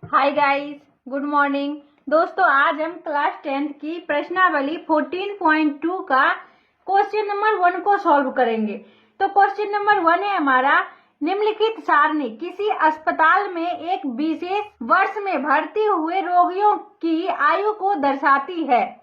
Hi guys, good morning. दोस्तों, आज हम क्लास 10th की प्रश्नावली 14.2 का क्वेश्चन नंबर 1 को सॉल्व करेंगे। तो क्वेश्चन नंबर 1 है हमारा, निम्नलिखित सारणी किसी अस्पताल में एक विशेष वर्ष में भर्ती हुए रोगियों की आयु को दर्शाती है।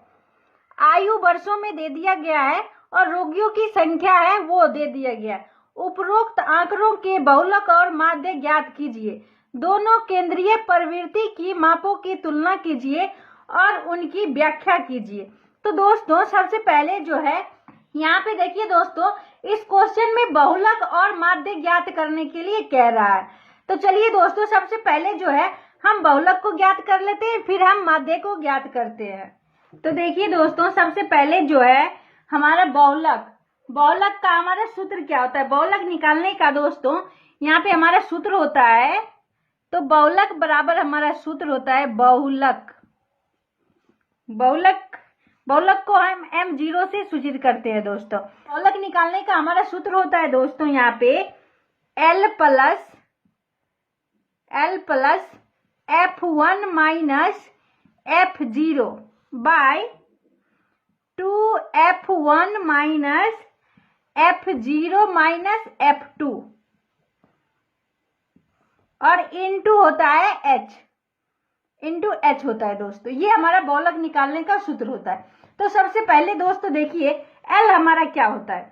आयु वर्षों में दे दिया गया है और रोगियों की संख्या है वो दे दिया गया है। उपरोक्त आंकड़ों के बहुलक और माध्य ज्ञात कीजिए। दोनों केंद्रीय प्रवृत्ति की मापों की तुलना कीजिए और उनकी व्याख्या कीजिए। तो दोस्तों, सबसे पहले जो है यहाँ पे देखिए दोस्तों, इस क्वेश्चन में बहुलक और माध्य ज्ञात करने के लिए कह रहा है। तो चलिए दोस्तों, सबसे पहले जो है हम बहुलक को ज्ञात कर लेते हैं, फिर हम माध्य को ज्ञात करते हैं। तो देखिए दोस्तों, सबसे पहले जो है हमारा बहुलक का हमारा सूत्र क्या होता है। बहुलक निकालने का दोस्तों यहाँ पे हमारा सूत्र होता है, तो बहुलक बराबर हमारा सूत्र होता है बहुलक को हम m0 से सूचित करते हैं दोस्तों। बहुलक निकालने का हमारा सूत्र होता है दोस्तों यहाँ पे L plus F1 minus F0 by 2F1 minus F0 minus F2 और इंटू होता है H होता है दोस्तों। ये हमारा बहुलक निकालने का सूत्र होता है। तो सबसे पहले दोस्तों देखिए L हमारा क्या होता है,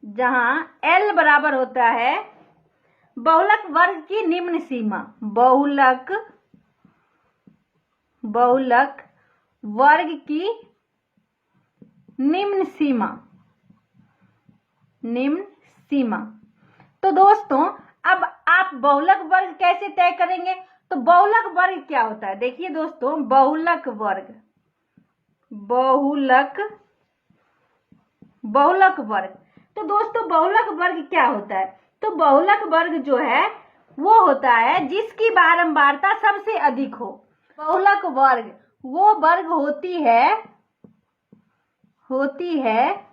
जहां L बराबर होता है बहुलक वर्ग की निम्न सीमा। बहुलक वर्ग की निम्न सीमा। तो दोस्तों अब आप बहुलक वर्ग कैसे तय करेंगे। तो बहुलक वर्ग क्या होता है, देखिए दोस्तों, बहुलक वर्ग तो दोस्तों बहुलक वर्ग क्या होता है। तो बहुलक वर्ग जो है वो होता है जिसकी बारंबारता सबसे अधिक हो। बहुलक वर्ग वो वर्ग होती है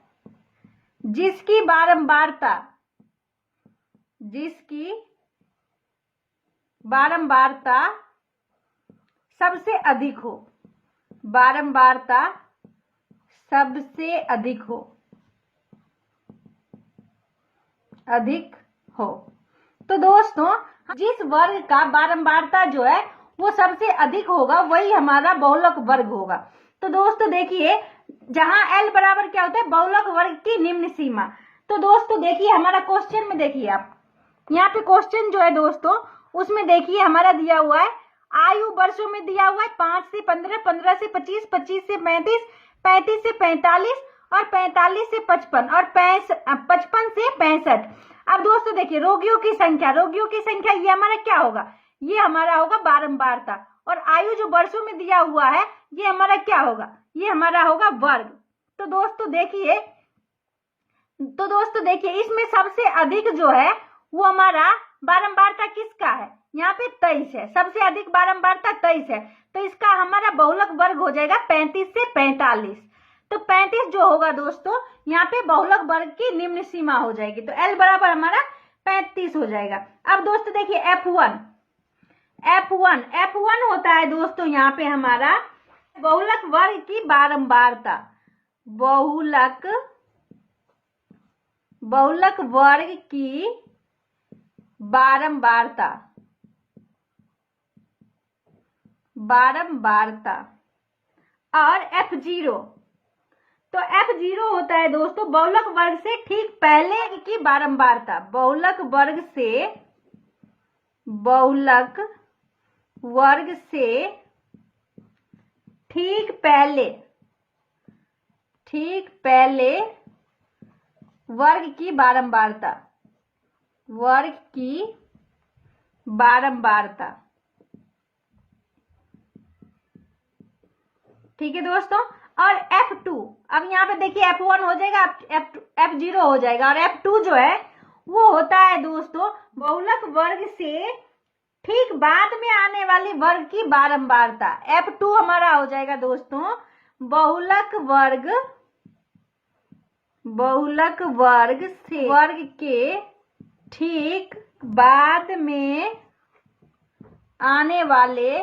जिसकी बारंबारता सबसे अधिक हो। तो दोस्तों जिस वर्ग का बारंबारता जो है वो सबसे अधिक होगा वही हमारा बहुलक वर्ग होगा। तो दोस्तों देखिए, जहां L बराबर क्या होता है, बहुलक वर्ग की निम्न सीमा। तो दोस्तों देखिए हमारा क्वेश्चन में देखिए आप, यहाँ पे क्वेश्चन जो है दोस्तों उसमें देखिए हमारा दिया हुआ है, आयु वर्षों में दिया हुआ है 5 से 15, 15 से 25, 25 से 35, 35 से 45 और 45 से 55 और 55 से 65। अब दोस्तों देखिए रोगियों की संख्या ये हमारा क्या होगा, ये हमारा होगा बारंबारता। और आयु जो वर्षों में दिया हुआ है ये हमारा क्या होगा, ये हमारा होगा वर्ग। तो दोस्तों देखिए इसमें सबसे अधिक जो है वो हमारा बारंबारता किसका है, यहाँ पे 23 है। सबसे अधिक बारंबारता 23 है, तो इसका हमारा बहुलक वर्ग हो जाएगा 35 से 45। तो 35 जो होगा दोस्तों यहाँ पे बहुलक वर्ग की निम्न सीमा हो जाएगी। तो L बराबर हमारा 35 हो जाएगा। अब दोस्तों देखिए F1 होता है दोस्तों यहाँ पे हमारा बहुलक वर्ग की बारंबारता। बहुलक वर्ग की बारंबारता और F0, तो F0 होता है दोस्तों बहुलक वर्ग से ठीक पहले की बारंबारता। बहुलक वर्ग से ठीक पहले वर्ग की बारंबारता। ठीक है दोस्तों। और F2, अब यहाँ पे देखिए F1 हो जाएगा, F0 हो जाएगा, और F2 जो है वो होता है दोस्तों बहुलक वर्ग से ठीक बाद में आने वाले वर्ग की बारंबारता। F2 हमारा हो जाएगा दोस्तों बहुलक वर्ग से वर्ग के ठीक बाद में आने वाले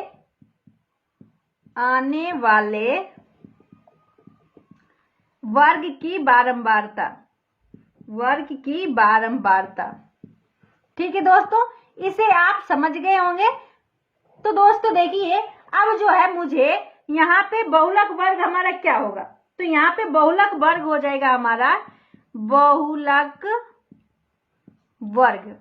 वर्ग की बारंबारता। ठीक है दोस्तों, इसे आप समझ गए होंगे। तो दोस्तों देखिए, अब जो है मुझे यहाँ पे बहुलक वर्ग हमारा क्या होगा, तो यहाँ पे बहुलक वर्ग हो जाएगा हमारा बहुलक वर्ग।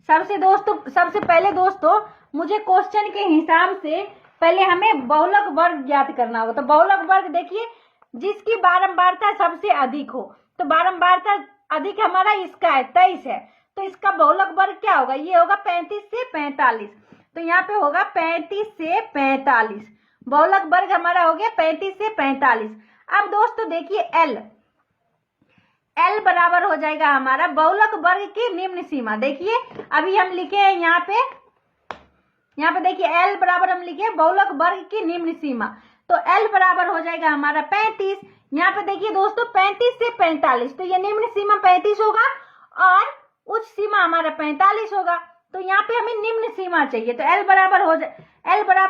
सबसे पहले दोस्तों मुझे क्वेश्चन के हिसाब से पहले हमें बहुलक वर्ग ज्ञात करना होगा। तो बहुलक वर्ग देखिए, जिसकी बारंबारता सबसे अधिक हो, तो बारंबारता अधिक हमारा इसका है 23 है, तो इसका बहुलक वर्ग क्या होगा, ये होगा 35 से 45। तो यहाँ पे होगा 35 से 45, बहुलक वर्ग हमारा हो गया 35 से 45। अब दोस्तों देखिए L बराबर हो जाएगा हमारा बहुलक वर्ग की निम्न सीमा। देखिए अभी हम लिखे हैं यहाँ पे देखिए L बराबर हम लिखे बहुलक वर्ग की निम्न सीमा, तो L बराबर हो जाएगा हमारा 35। यहाँ पे देखिए दोस्तों 35 से 45, तो ये निम्न सीमा 35 होगा और उच्च सीमा हमारा 45 होगा। तो यहाँ पे हमें निम्न सीमा चाहिए, तो L बराबर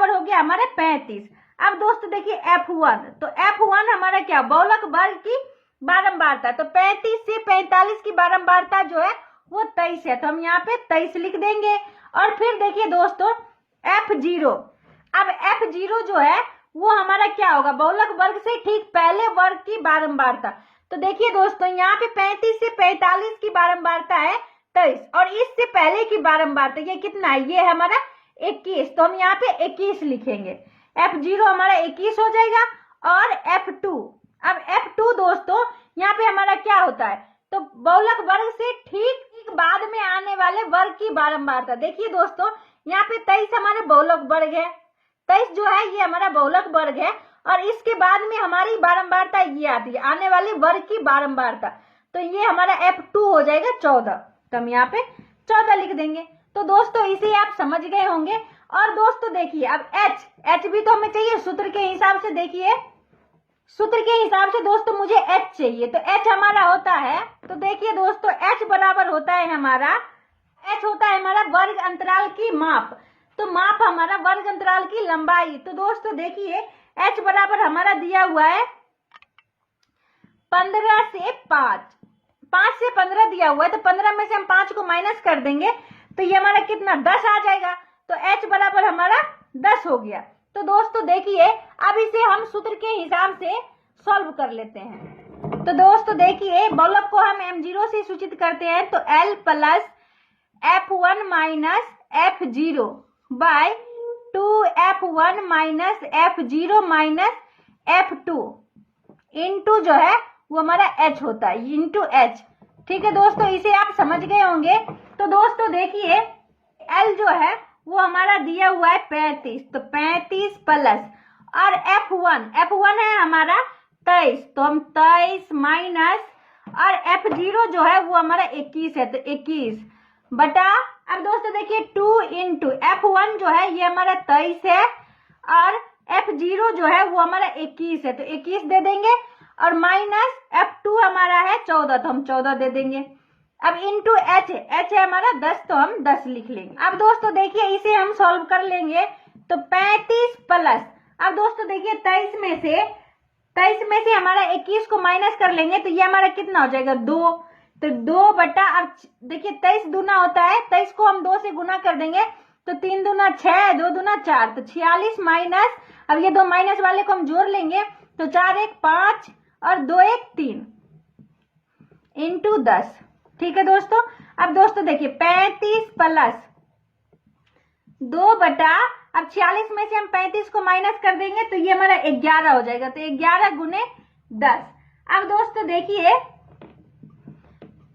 हो गया हमारा 35। अब दोस्तों देखिए F1, तो F1 हमारा क्या, बहुलक वर्ग की बारंबारता। तो 35 से 45 की बारंबारता जो है वो 23 है, तो हम यहाँ पे 23 लिख देंगे। और फिर देखिए दोस्तों F0, अब F0 जो है वो हमारा क्या होगा, बहुलक वर्ग से ठीक पहले वर्ग की बारंबारता। तो देखिए दोस्तों यहाँ पे 35 से 45 की बारंबारता है 23, और इससे पहले की बारंबारता ये कितना है, ये है हमारा 21, तो हम यहाँ पे 21 लिखेंगे। F0 हमारा 21 हो जाएगा। और F2, अब F2 दोस्तों यहाँ पे हमारा क्या होता है, तो बहुलक वर्ग से ठीक बाद में आने वाले वर्ग की बारंबारता। देखिए दोस्तों यहाँ पे 23 हमारे बहुलक वर्ग है, 23 जो है ये हमारा बहुलक वर्ग है, और इसके बाद में हमारी बारंबारता ये आती है, आने वाले वर्ग की बारंबारता। तो ये हमारा F2 हो जाएगा 14, तो हम यहाँ पे 14 लिख देंगे। तो दोस्तों इसे आप समझ गए होंगे। और दोस्तों देखिए अब H भी तो हमें चाहिए सूत्र के हिसाब से। देखिए सूत्र के हिसाब से दोस्तों मुझे H चाहिए, तो H हमारा होता है, तो देखिए दोस्तों H बराबर होता है हमारा वर्ग अंतराल की माप। तो माप हमारा वर्ग अंतराल की लंबाई। तो दोस्तों देखिए H बराबर हमारा दिया हुआ है 15 से 5 से 15 दिया हुआ है, तो 15 में से हम 5 को माइनस कर देंगे, तो ये हमारा कितना 10 आ जाएगा। तो H बराबर हमारा 10 हो गया। तो दोस्तों देखिए अब इसे हम सूत्र के हिसाब से सॉल्व कर लेते हैं। तो दोस्तों देखिए बहुलक को हम M0 से सूचित करते हैं, तो L plus F1 minus F0 by 2F1 minus F0 minus F2 into जो है वो हमारा H होता है, इंटू H। ठीक है दोस्तों, इसे आप समझ गए होंगे। तो दोस्तों देखिए L जो है वो हमारा दिया हुआ है 35, तो 35 प्लस, और F1 है हमारा 23, तो हम 23 माइनस, और F0 जो है वो हमारा 21 है, तो 21 बटा, अब दोस्तों देखिए 2 इंटू F1 जो है ये हमारा 23 है, और F0 जो है वो हमारा 21 है, तो 21 दे देंगे, और माइनस F2 हमारा है 14, तो हम 14 दे देंगे। अब इंटू H है हमारा 10, तो हम 10 लिख लेंगे। अब दोस्तों देखिए इसे हम सॉल्व कर लेंगे, तो 35 प्लस, अब दोस्तों देखिए 23 में से हमारा 21 को माइनस कर लेंगे, तो ये हमारा कितना हो जाएगा 2, तो 2 बटा, अब देखिए 23 दूना होता है, 23 को हम 2 से गुना कर देंगे, तो 3 दूना 6, 2 दूना 4, तो 46 माइनस, अब ये 2 माइनस वाले को हम जोड़ लेंगे, तो 4 1 5 और 2 1 3 इंटू 10। ठीक है दोस्तों, अब दोस्तों देखिए 35 प्लस 2 बटा, अब 46 में से हम 35 को माइनस कर देंगे, तो ये हमारा 11 हो जाएगा, तो 11 गुने 10। अब दोस्तों देखिए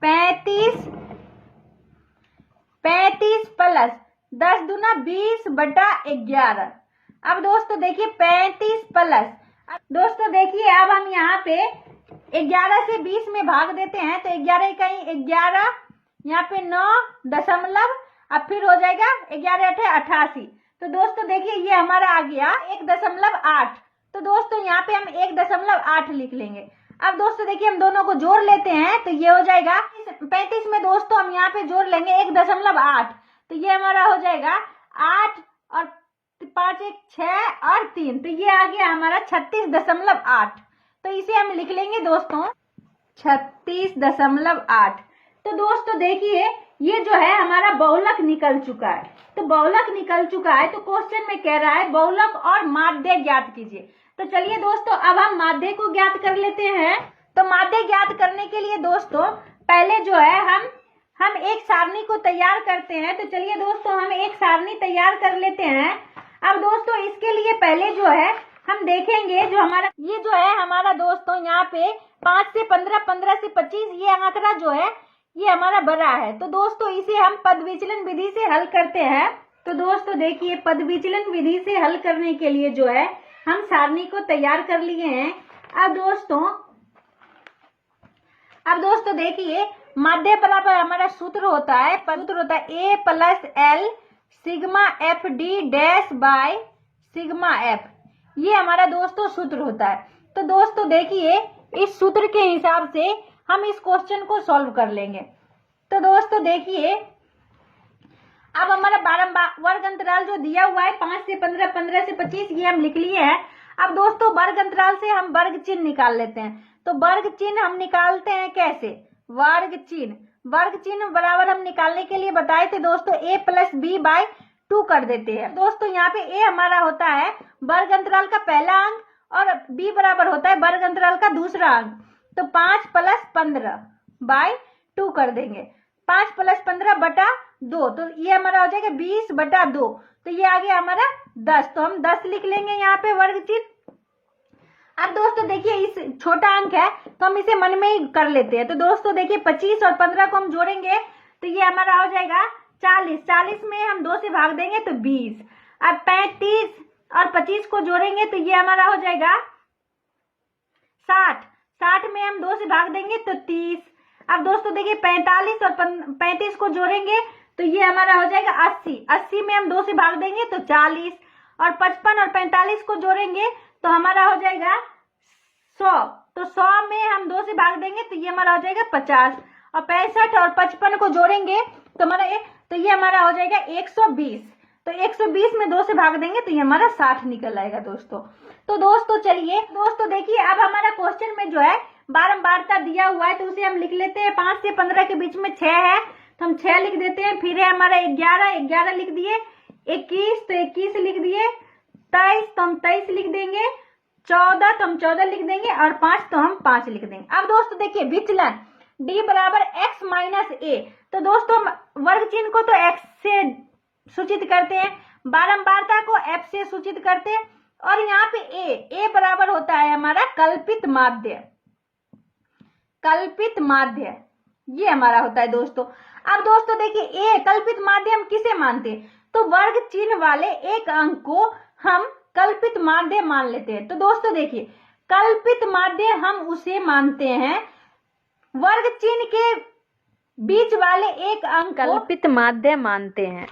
35 प्लस 10 दूना 20 बटा 11। अब दोस्तों देखिए 35 प्लस, दोस्तों देखिए अब हम यहाँ पे 11 से 20 में भाग देते हैं, तो 11 का 11, यहाँ पे 9 दशमलव, अब फिर हो जाएगा 11 8 88। तो दोस्तों देखिए ये हमारा आ गया 1.8। तो दोस्तों यहाँ पे हम 1.8 लिख लेंगे। अब दोस्तों देखिए हम दोनों को जोड़ लेते हैं, तो ये हो जाएगा 35 में दोस्तों हम यहाँ पे जोड़ लेंगे 1.8, तो ये हमारा हो जाएगा 8 और 5 1 6 और 3, तो ये आ गया हमारा 36.8। तो इसे हम लिख लेंगे दोस्तों 36.8। तो दोस्तों देखिए ये जो है हमारा बहुलक निकल चुका है। तो बहुलक निकल चुका है, तो क्वेश्चन में कह रहा है बहुलक और माध्य ज्ञात कीजिए। तो चलिए दोस्तों अब हम माध्य को ज्ञात कर लेते हैं। तो माध्य ज्ञात करने के लिए दोस्तों पहले जो है हम एक सारणी को तैयार करते हैं। तो चलिए दोस्तों हम एक सारणी तैयार कर लेते हैं। अब दोस्तों इसके लिए पहले जो है हम देखेंगे जो हमारा ये जो है हमारा दोस्तों यहाँ पे 5 से 15, 15 से 25 ये आंकड़ा जो है ये हमारा बड़ा है। तो दोस्तों इसे हम पद विचलन विधि से हल करते हैं। तो दोस्तों देखिए पद विचलन विधि से हल करने के लिए जो है हम सारणी को तैयार कर लिए हैं। अब दोस्तों देखिए माध्य बराबर हमारा सूत्र होता है A plus L sigma F D dash by sigma F, ये हमारा दोस्तों सूत्र होता है। तो दोस्तों देखिए इस सूत्र के हिसाब से हम इस क्वेश्चन को सॉल्व कर लेंगे। तो दोस्तों देखिए अब हमारा बारंबार वर्ग अंतराल जो दिया हुआ है 5 से 15, 15 से 25 ये हम लिख लिए हैं। अब दोस्तों वर्ग अंतराल से हम वर्ग चिन्ह निकाल लेते हैं। तो वर्ग चिन्ह हम निकालते हैं कैसे, वर्ग चिन्ह बराबर हम निकालने के लिए बताए थे दोस्तों a प्लस बी बाय 2 कर देते हैं। दोस्तों यहाँ पे a हमारा होता है वर्ग अंतराल का पहला अंक और b बराबर होता है वर्ग अंतराल का दूसरा अंक। तो 5 प्लस 15 बाय 2 कर देंगे, 5 प्लस 15 बटा 2, तो ये हमारा हो जाएगा 20 बटा 2, तो ये आ गया हमारा 10। तो हम 10 लिख लेंगे यहाँ पे वर्ग चिन्ह। अब दोस्तों देखिए इस छोटा अंक है तो हम इसे मन में ही कर लेते हैं। तो दोस्तों देखिए 25 और 15 को हम जोड़ेंगे तो ये हमारा हो जाएगा 40, 40 में हम 2 से भाग देंगे तो 20। अब 35 और 25 को जोड़ेंगे तो ये हमारा हो जाएगा 60, 60 में हम 2 से भाग देंगे तो 30। अब दोस्तों देखिए 45 और 35 को जोड़ेंगे तो ये हमारा हो जाएगा 80, 80 में हम 2 से भाग देंगे तो 40 और 55 और 45 को जोड़ेंगे तो हमारा हो जाएगा 100। तो 100 में हम 2 से भाग देंगे तो ये हमारा हो जाएगा 50 और 65 और 55 को जोड़ेंगे तो ये हमारा हो जाएगा 120। तो 120 में 2 से भाग देंगे तो ये हमारा 60 निकल आएगा दोस्तों। तो दोस्तों चलिए दोस्तों देखिए अब हमारा क्वेश्चन में जो है बारंबारता दिया हुआ है तो उसे हम लिख लेते हैं। 5 से 15 के बीच में 6 है तो हम 6 लिख देते हैं। फिर है हमारा 11 लिख दिए, 21 तो 21 लिख दिए, 23 तो हम 23 लिख देंगे, 14 तो हम 14 लिख देंगे और 5 तो हम 5 लिख देंगे। अब दोस्तों देखिए विचलन d बराबर x माइनस ए। तो दोस्तों वर्ग चिन्ह को तो x से सूचित करते हैं, बारंबारता को f से सूचित करते हैं और यहाँ पे a बराबर होता है हमारा कल्पित माध्य, ये हमारा होता है दोस्तों। अब दोस्तों देखिए a कल्पित माध्य हम किसे मानते हैं, तो वर्ग चिन्ह वाले एक अंक को हम कल्पित माध्य मान लेते हैं। तो दोस्तों देखिए कल्पित माध्य हम उसे मानते हैं वर्ग चिन्ह के बीच वाले एक अंक कल्पित माध्य मानते हैं।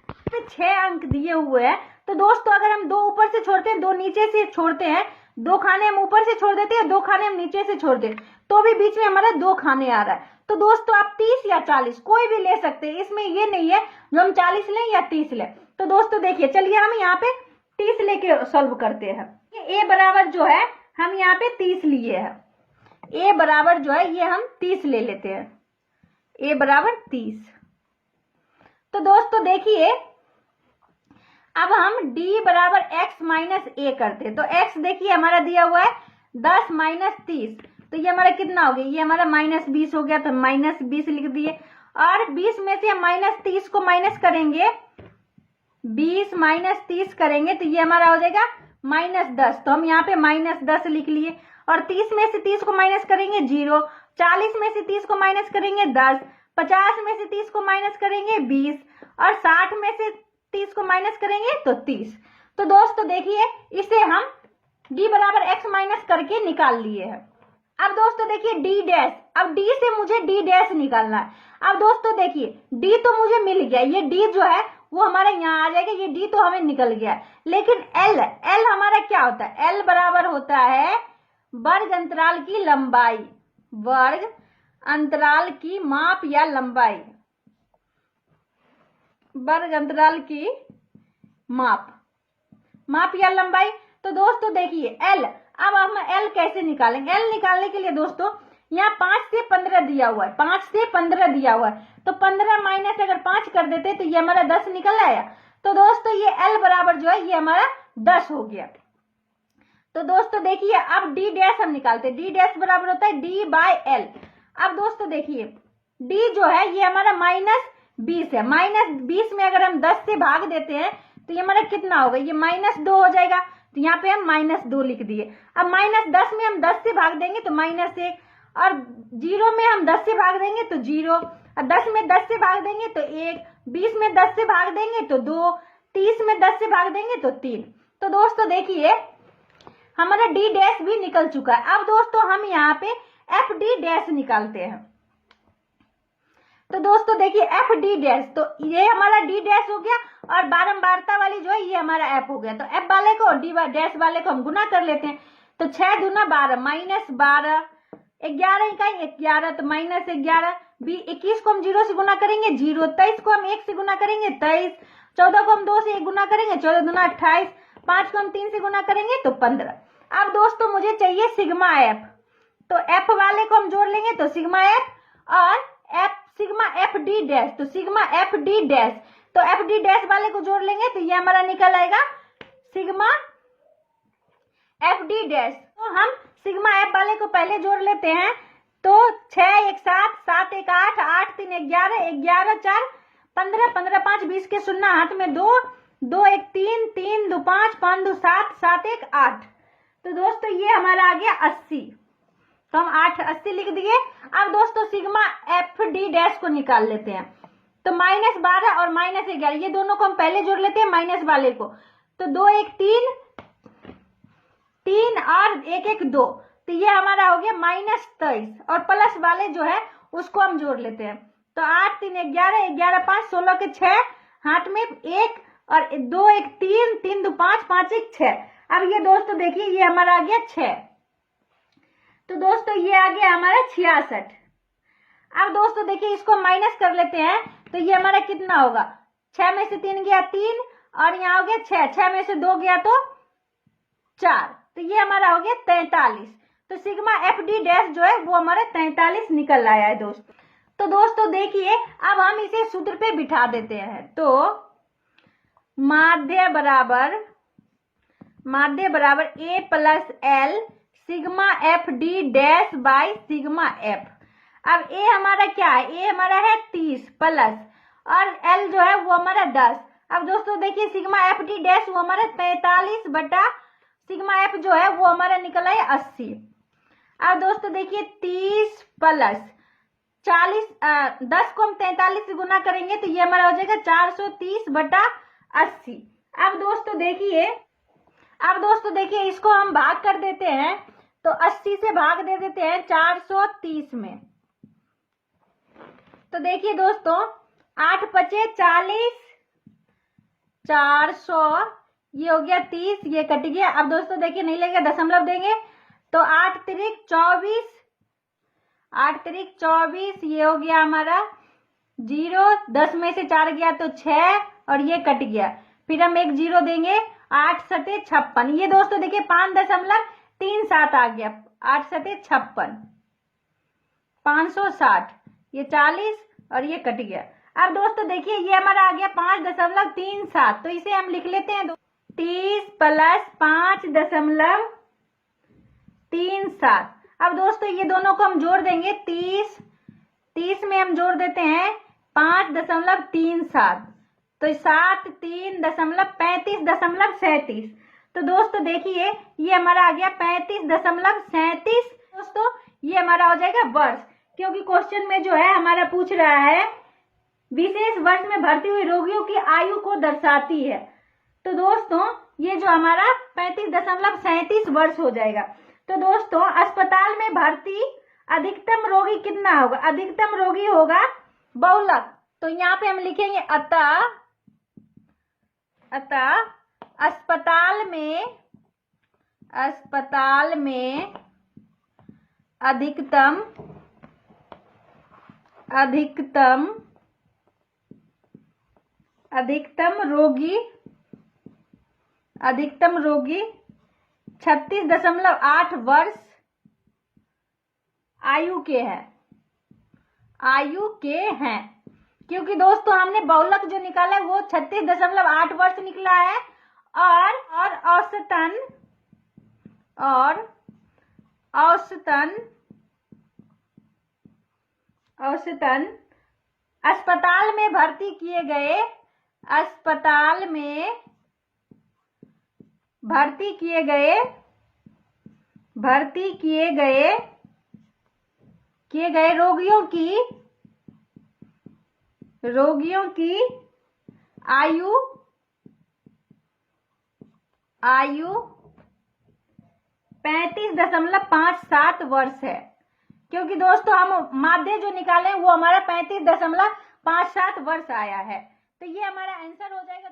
6 अंक दिए हुए हैं। तो दोस्तों अगर हम 2 ऊपर से छोड़ते हैं, 2 नीचे से छोड़ते हैं, 2 खाने हम ऊपर से छोड़ देते हैं, 2 खाने हम नीचे से छोड़ देते तो भी बीच में हमारा 2 खाने आ रहा है। तो दोस्तों आप 30 या 40 कोई भी ले सकते हैं, इसमें ये नहीं है जो हम 40 लें या 30 लें। तो दोस्तों देखिए चलिए हम यहाँ पे 30 लेके सॉल्व करते हैं। ये a बराबर जो है हम यहाँ पे 30 लिए हैं, a बराबर जो है ये हम 30 ले लेते हैं, a बराबर 30। तो दोस्तों देखिए अब हम d बराबर x माइनस a करते हैं। तो x देखिए हमारा दिया हुआ है 10 माइनस 30, तो ये हमारा कितना हो गया, ये हमारा माइनस 20 हो गया, तो माइनस 20 लिख दिए। और 20 में से हम माइनस 30 को माइनस करेंगे, 20 माइनस 30 करेंगे तो ये हमारा हो जाएगा माइनस 10, तो हम यहाँ पे माइनस 10 लिख लिए। और 30 में से 30 को माइनस करेंगे 0, 40 में से 30 को माइनस करेंगे 10, 50 में से 30 को माइनस करेंगे 20 और 60 में से 30 को माइनस करेंगे तो 30। तो दोस्तों देखिए इसे हम d बराबर x माइनस करके निकाल लिए हैं। अब दोस्तों देखिए d डैश, अब d से मुझे d डैश निकालना है। अब दोस्तों देखिए d तो मुझे मिल गया, ये d जो है वो हमारा यहाँ आ जाएगा, ये d तो हमें निकल गया है। लेकिन l हमारा क्या होता है, l बराबर होता है वर्ग अंतराल की लंबाई। वर्ग अंतराल की माप या लंबाई। वर्ग अंतराल की माप या लंबाई। तो दोस्तों देखिए एल, अब हम एल कैसे निकालेंगे? एल निकालने के लिए दोस्तों यहाँ 5 से 15 दिया हुआ है, 5 से 15 दिया हुआ है, तो 15 माइनस अगर 5 कर देते तो ये हमारा 10 निकल आया। तो दोस्तों ये एल बराबर जो है ये हमारा 10 हो गया। तो दोस्तों देखिए अब डी डैश हम निकालते हैं। डी डैश बराबर होता है डी बाय एल। अब दोस्तों देखिए डी जो है ये हमारा -20 है। -20 में अगर हम 10 से भाग देते हैं तो ये हमारा कितना होगा? ये -2 हो जाएगा। तो यहाँ पे हम -2 लिख दिए। अब -10 में हम 10 से भाग देंगे तो -1, और 0 में हम 10 से भाग देंगे तो 0, और 10 में 10 से भाग देंगे तो 1, 20 में 10 से भाग देंगे तो 2, 30 में 10 से भाग देंगे तो 3। तो दोस्तों देखिए हमारा डी डैश भी निकल चुका है। अब दोस्तों हम यहाँ पे एफ डी डैश निकालते हैं। तो दोस्तों देखिए एफ डी डैश, तो ये हमारा डी डैश हो गया और बारंबारता वाली जो है ये हमारा एफ हो गया। तो एफ वाले को डी डैश वाले को हम गुना कर लेते हैं। तो 6 दूना 12, -12, 11 इकाई 11, तो -11, 21 को हम 0 से गुना करेंगे 0, 23 को हम 1 से गुना करेंगे 23, 14 को हम 2 से 1 गुना करेंगे 14 दूना 28, 5 को हम 3 से गुना करेंगे तो 15। अब दोस्तों मुझे चाहिए सिग्मा एफ, तो एफ वाले को हम जोड़ लेंगे तो सिग्मा एफ, और सिग्मा एफ डी डैश, तो सिग्मा एफ डी डैश, तो एफ डी डैश वाले को जोड़ लेंगे तो ये हमारा निकल आएगा सिग्मा एफ डी डैश। तो हम सिग्मा एफ वाले को पहले जोड़ लेते हैं। तो 6 1 7, 7 1 8, 8 3 11, 11 4 15, 15 5 20 के शून्य हाथ में 2, 2 1 3, 3 2 5, 5 2 7, 7 1 8। तो दोस्तों ये हमारा आ गया 80। तो हम 80 लिख दिए। अब दोस्तों सिग्मा एफ डी डैश को निकाल लेते हैं। तो -12 और -11 ये दोनों को हम पहले जोड़ लेते हैं माइनस वाले को। तो 2 1 3, 3 और 1 1 2, तो ये हमारा हो गया -23, और प्लस वाले जो है उसको हम जोड़ लेते हैं। तो 8 3 11, 11 5 16 के 6 हाथ में 1, और 2 1 3, 3 2 5, 5 1 6। अब ये दोस्तों देखिए ये हमारा आ गया 6। तो दोस्तों ये आ गया हमारा 66। अब दोस्तों देखिए इसको माइनस कर लेते हैं। तो ये हमारा कितना होगा? 6 में से 3 गया 3, और यहाँ हो गया 6, 6 में से 2 गया तो 4, तो ये हमारा हो गया 43। तो सिग्मा एफ डी डैश जो है वो हमारा 43 निकल आया है दोस्तों। तो दोस्तों देखिए अब हम इसे सूत्र पे बिठा देते हैं। तो माध्य बराबर A plus L sigma F D dash by sigma F. अब ए हमारा क्या है? ए हमारा है 30 प्लस, और एल जो है वो हमारा 10। अब दोस्तों देखिए सिग्मा एफ डी डैश वो हमारा 43 बटा सिग्मा एफ जो है वो हमारा निकला है 80। अब दोस्तों देखिए 30 प्लस 40, 10 को हम 43 से गुना करेंगे तो ये हमारा हो जाएगा 430 बटा 80। अब दोस्तों देखिए इसको हम भाग कर देते हैं। तो 80 से भाग दे देते हैं 430 में। तो देखिए दोस्तों 8 पचे 40, 400, ये हो गया 30, ये कट गया। अब दोस्तों देखिए नहीं लगेगा, दशमलव देंगे तो 8 त्रिक 24, 8 त्रिक 24, ये हो गया हमारा 0, 10 में से 4 गया तो 6, और ये कट गया। फिर हम एक 0 देंगे, 8 सते 56, ये दोस्तों देखिए 5.37 आ गया, 8 सते 56, 560, ये 40, और ये कट गया। अब दोस्तों देखिए ये हमारा आ गया 5.37, तो इसे हम लिख लेते हैं 30 प्लस 5.37। अब दोस्तों ये दोनों को हम जोड़ देंगे, 30 में हम जोड़ देते हैं 5.37, तो 7 3.35.37। तो दोस्तों देखिए ये हमारा आ गया 35.37। दोस्तों ये हमारा हो जाएगा वर्ष, क्योंकि क्वेश्चन में जो है हमारा पूछ रहा है विशेष वर्ष में भर्ती हुए रोगियों की आयु को दर्शाती है। तो दोस्तों ये जो हमारा 35.37 वर्ष हो जाएगा। तो दोस्तों अस्पताल में भर्ती अधिकतम रोगी कितना होगा? अधिकतम रोगी होगा बहुलक। तो यहाँ पे हम लिखेंगे अतः अस्पताल में अधिकतम अधिकतम अधिकतम रोगी 36.8 वर्ष आयु के हैं। क्योंकि दोस्तों हमने बहुलक जो निकाला है वो 36.8 वर्ष निकला है और औसतन अस्पताल में भर्ती किए गए रोगियों की आयु 35.57 वर्ष है। क्योंकि दोस्तों हम माध्य जो निकाले वो हमारा 35.57 वर्ष आया है। तो ये हमारा आंसर हो जाएगा